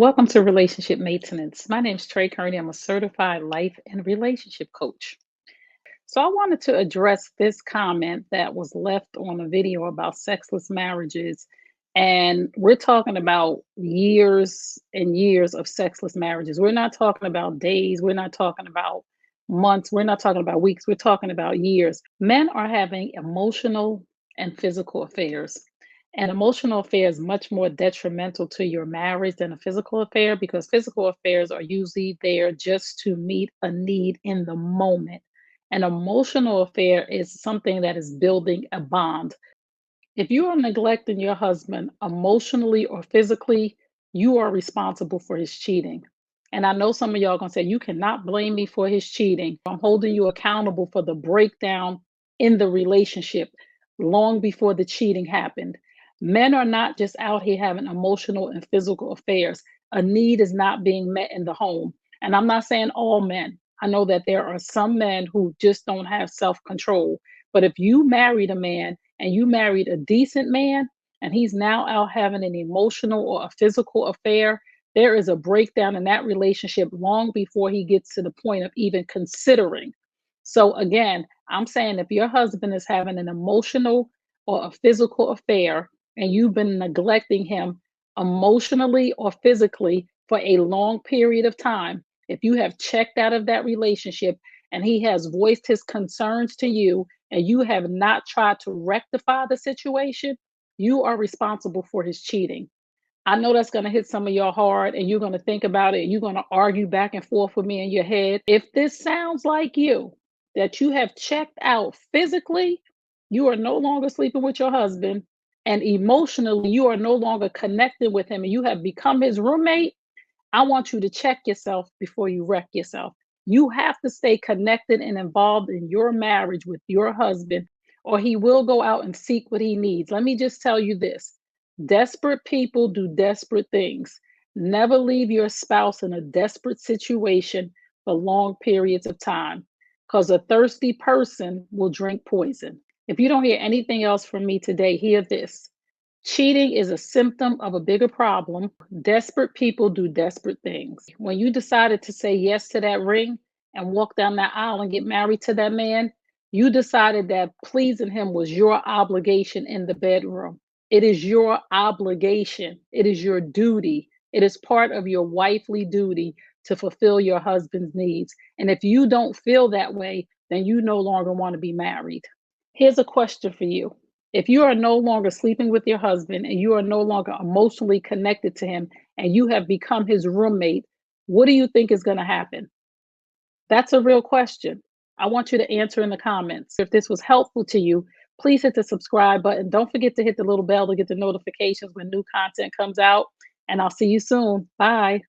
Welcome to Relationship Maintenance. My name is Trey Kearney. I'm a certified life and relationship coach. So I wanted to address this comment that was left on a video about sexless marriages. And we're talking about years and years of sexless marriages. We're not talking about days. We're not talking about months. We're not talking about weeks. We're talking about years. Men are having emotional and physical affairs. An emotional affair is much more detrimental to your marriage than a physical affair because physical affairs are usually there just to meet a need in the moment. An emotional affair is something that is building a bond. If you are neglecting your husband emotionally or physically, you are responsible for his cheating. And I know some of y'all gonna say, you cannot blame me for his cheating. I'm holding you accountable for the breakdown in the relationship long before the cheating happened. Men are not just out here having emotional and physical affairs. A need is not being met in the home. And I'm not saying all men. I know that there are some men who just don't have self control. But if you married a man and you married a decent man and he's now out having an emotional or a physical affair, there is a breakdown in that relationship long before he gets to the point of even considering. So, again, I'm saying if your husband is having an emotional or a physical affair and you've been neglecting him emotionally or physically for a long period of time, if you have checked out of that relationship and he has voiced his concerns to you and you have not tried to rectify the situation, you are responsible for his cheating. I know that's going to hit some of y'all hard and you're going to think about it. You're going to argue back and forth with me in your head. If this sounds like you, that you have checked out physically, you are no longer sleeping with your husband, and emotionally, you are no longer connected with him and you have become his roommate, I want you to check yourself before you wreck yourself. You have to stay connected and involved in your marriage with your husband, or he will go out and seek what he needs. Let me just tell you this: desperate people do desperate things. Never leave your spouse in a desperate situation for long periods of time because a thirsty person will drink poison. If you don't hear anything else from me today, hear this. Cheating is a symptom of a bigger problem. Desperate people do desperate things. When you decided to say yes to that ring and walk down that aisle and get married to that man, you decided that pleasing him was your obligation in the bedroom. It is your obligation. It is your duty. It is part of your wifely duty to fulfill your husband's needs. And if you don't feel that way, then you no longer want to be married. Here's a question for you. If you are no longer sleeping with your husband and you are no longer emotionally connected to him and you have become his roommate, what do you think is going to happen? That's a real question. I want you to answer in the comments. If this was helpful to you, please hit the subscribe button. Don't forget to hit the little bell to get the notifications when new content comes out. And I'll see you soon. Bye.